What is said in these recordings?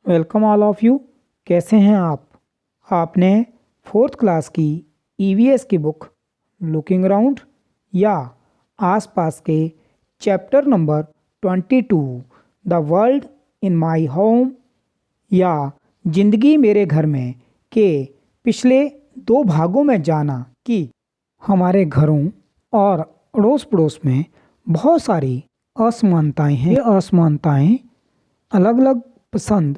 Welcome all of you. कैसे हैं आप? आपने फोर्थ क्लास की ईवीएस की बुक लुकिंग अराउंड या आसपास के chapter number 22 the world in my home या जिंदगी मेरे घर में के पिछले दो भागों में जाना कि हमारे घरों और अड़ोस पड़ोस में बहुत सारी असमानताएं हैं। ये असमानताएं अलग अलग पसंद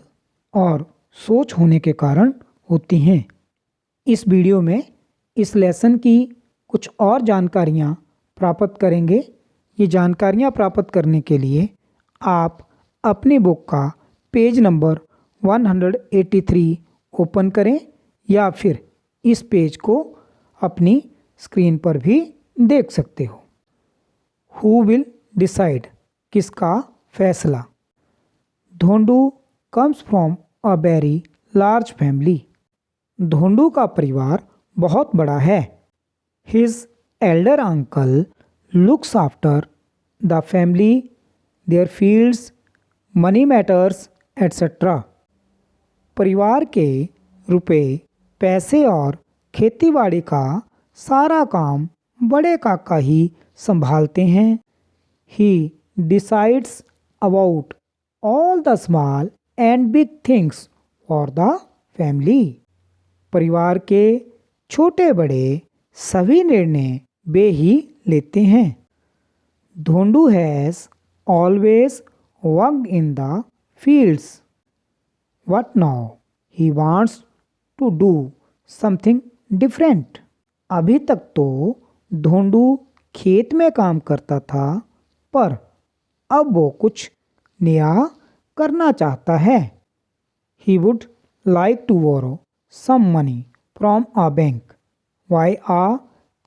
और सोच होने के कारण होती हैं। इस वीडियो में इस लेसन की कुछ और जानकारियाँ प्राप्त करेंगे। ये जानकारियाँ प्राप्त करने के लिए आप अपनी बुक का पेज नंबर 183 ओपन करें या फिर इस पेज को अपनी स्क्रीन पर भी देख सकते हो। हु विल डिसाइड, किसका फैसला। Dhondu comes from a very large family. Dhondu का परिवार बहुत बड़ा है। His elder uncle looks after the family, there fields, money matters etcetera. परिवार के रुपए, पैसे और खेतीबाड़ी का सारा काम बड़े काका ही संभालते हैं। He decides about all the small and big things for the family. परिवार के छोटे बड़े सभी निर्णय वे ही लेते हैं। Dhondu has always worked in the fields, but now he wants to do something different. अभी तक तो धोंडू खेत में काम करता था, पर अब वो कुछ नया करना चाहता है। He would like to borrow some money from a bank, buy a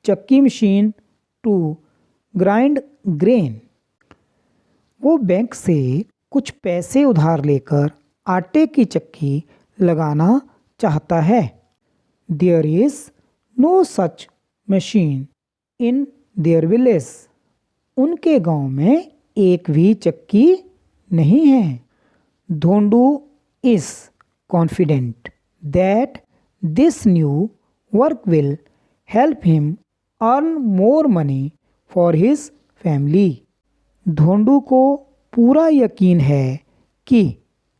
chakki machine to grind grain. वो बैंक से कुछ पैसे उधार लेकर आटे की चक्की लगाना चाहता है। There is no such machine in their village. उनके गांव में एक भी चक्की नहीं है। Dhondu is confident that this new work will help him earn more money for his family. Dhondu को पूरा यकीन है कि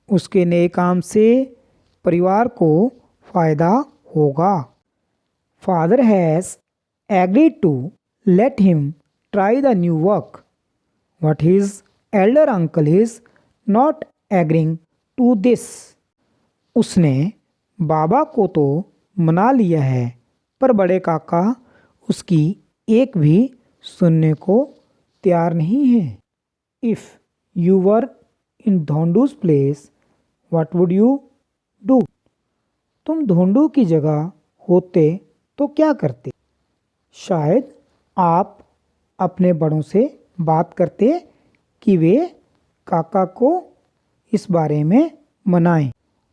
उसके नए काम से परिवार को फायदा होगा। Father has agreed to let him try the new work, but his elder uncle is not agreeing to this. उसने बाबा को तो मना लिया है, पर बड़े काका उसकी एक भी सुनने को तैयार नहीं है। If you were in Dhondu's place, what would you do? तुम धोंडू की जगह होते तो क्या करते? शायद आप अपने बड़ों से बात करते कि वे काका को इस बारे में मनाएं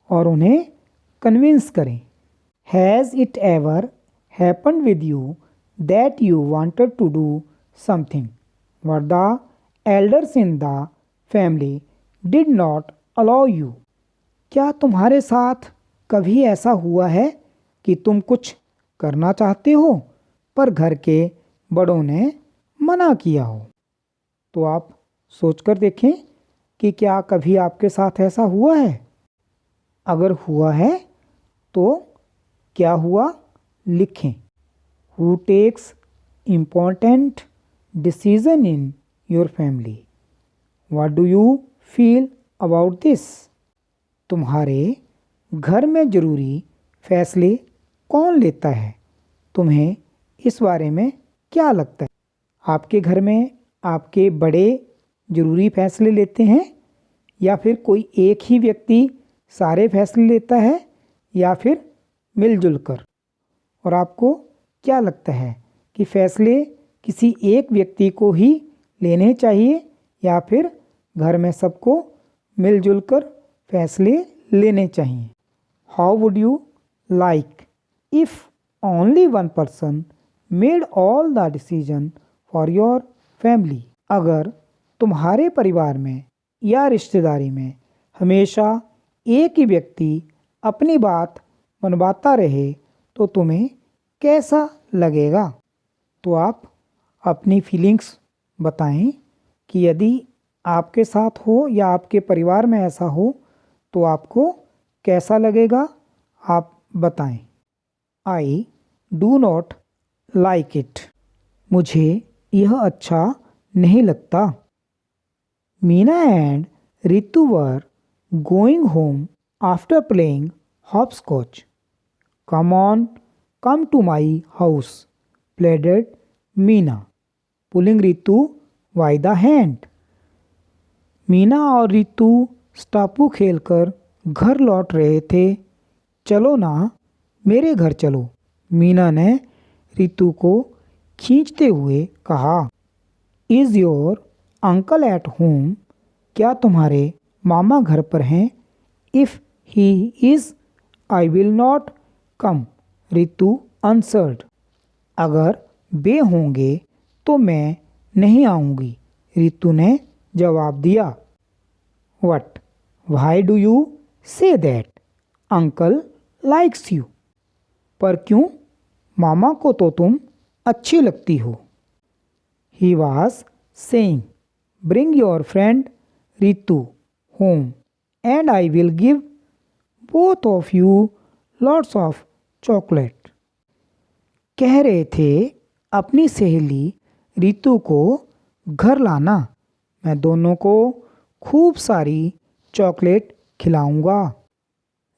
और उन्हें कन्विंस करें। Has it ever happened with you that you wanted to do something but the elders in the family did not allow you? क्या तुम्हारे साथ कभी ऐसा हुआ है कि तुम कुछ करना चाहते हो पर घर के बड़ों ने मना किया हो? तो आप सोचकर देखें कि क्या कभी आपके साथ ऐसा हुआ है। अगर हुआ है तो क्या हुआ, लिखें। Who takes important decision in your family, what do you feel about this? तुम्हारे घर में ज़रूरी फैसले कौन लेता है? तुम्हें इस बारे में क्या लगता है? आपके घर में आपके बड़े ज़रूरी फैसले लेते हैं या फिर कोई एक ही व्यक्ति सारे फैसले लेता है या फिर मिलजुल कर? और आपको क्या लगता है कि फैसले किसी एक व्यक्ति को ही लेने चाहिए या फिर घर में सबको मिलजुल कर फैसले लेने चाहिए? How would you like if only one person made all the decision for your family? अगर तुम्हारे परिवार में या रिश्तेदारी में हमेशा एक ही व्यक्ति अपनी बात मनवाता रहे तो तुम्हें कैसा लगेगा? तो आप अपनी फीलिंग्स बताएं कि यदि आपके साथ हो या आपके परिवार में ऐसा हो तो आपको कैसा लगेगा, आप बताएं। I do not like it. मुझे यह अच्छा नहीं लगता। Meena and Ritu were going home after playing hopscotch. Come on, come to my house, pleaded Meena, pulling Ritu by the hand. Meena और रितु स्टापू खेलकर घर लौट रहे थे। चलो ना, मेरे घर चलो, मीना ने रितु को खींचते हुए कहा। Is your uncle at home? क्या तुम्हारे मामा घर पर हैं? If he is I will not come, Ritu answered. अगर वे होंगे तो मैं नहीं आऊँगी, रितु ने जवाब दिया। What, why do you say that? Uncle likes you. पर क्यों? मामा को तो तुम अच्छी लगती हो। He was saying, bring your friend Ritu home and I will give both of you lots of chocolate. कह रहे थे अपनी सहेली रितु को घर लाना, मैं दोनों को खूब सारी चॉकलेट खिलाऊंगा।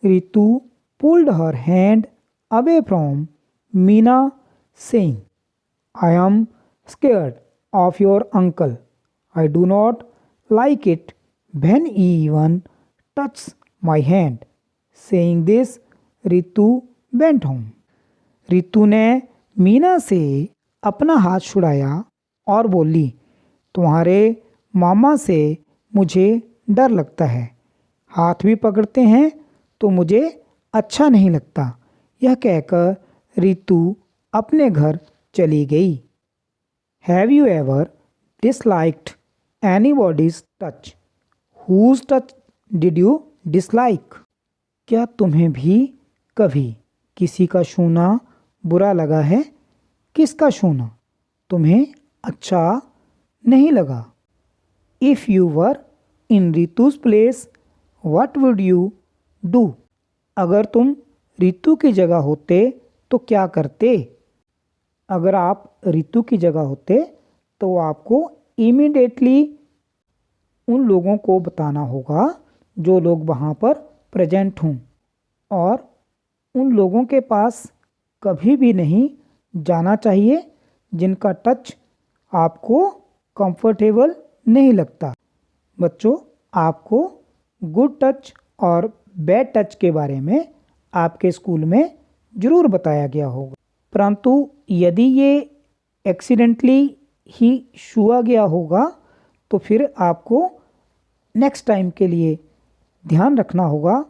Ritu pulled her hand away from Meena saying, I am scared of your uncle, I do not like it when he even touch my hand. Saying this Ritu went home. Ritu ने मीना से अपना हाथ छुड़ाया और बोली, तुम्हारे मामा से मुझे डर लगता है, हाथ भी पकड़ते हैं तो मुझे अच्छा नहीं लगता। यह कहकर रितु अपने घर चली गई। Have you ever disliked anybody's touch? Whose touch did you dislike? क्या तुम्हें भी कभी किसी का छूना बुरा लगा है? किसका छूना तुम्हें अच्छा नहीं लगा? If you were in Ritu's place what would you do? अगर तुम रितु की जगह होते तो क्या करते? अगर आप रितु की जगह होते तो आपको इमीडिएटली उन लोगों को बताना होगा जो लोग वहाँ पर प्रेजेंट हों, और उन लोगों के पास कभी भी नहीं जाना चाहिए जिनका टच आपको कंफर्टेबल नहीं लगता। बच्चों, आपको गुड टच और बैड टच के बारे में आपके स्कूल में ज़रूर बताया गया होगा, परंतु यदि ये एक्सीडेंटली ही छुआ गया होगा तो फिर आपको नेक्स्ट टाइम के लिए ध्यान रखना होगा।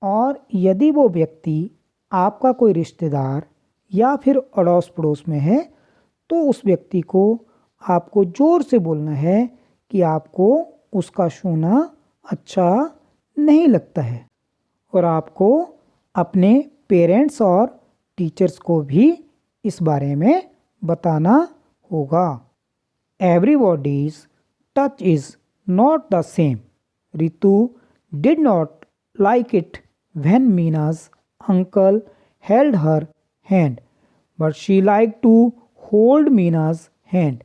और यदि वो व्यक्ति आपका कोई रिश्तेदार या फिर अड़ोस पड़ोस में है तो उस व्यक्ति को आपको ज़ोर से बोलना है कि आपको उसका छूना अच्छा नहीं लगता है, और आपको अपने पेरेंट्स और टीचर्स को भी इस बारे में बताना होगा। Everybody's touch is not the same. Ritu did not like it when Meena's uncle held her hand, but she liked to hold Meena's hand.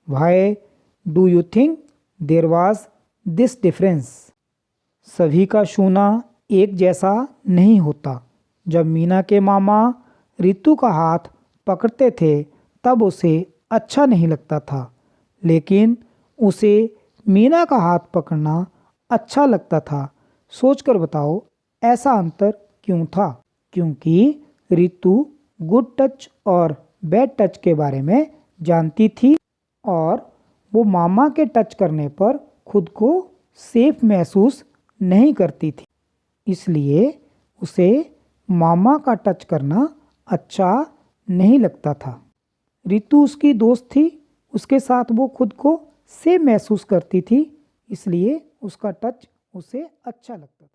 Why do you think there was this difference? सभी का छूना एक जैसा नहीं होता। जब मीना के मामा रितु का हाथ पकड़ते थे तब उसे अच्छा नहीं लगता था, लेकिन उसे मीना का हाथ पकड़ना अच्छा लगता था। सोचकर बताओ ऐसा अंतर क्यों था? क्योंकि रितु गुड टच और बैड टच के बारे में जानती थी और वो मामा के टच करने पर खुद को सेफ महसूस नहीं करती थी, इसलिए उसे मामा का टच करना अच्छा नहीं लगता था। रितु उसकी दोस्त थी, उसके साथ वो खुद को सेफ महसूस करती थी, इसलिए उसका टच उसे अच्छा लगता था।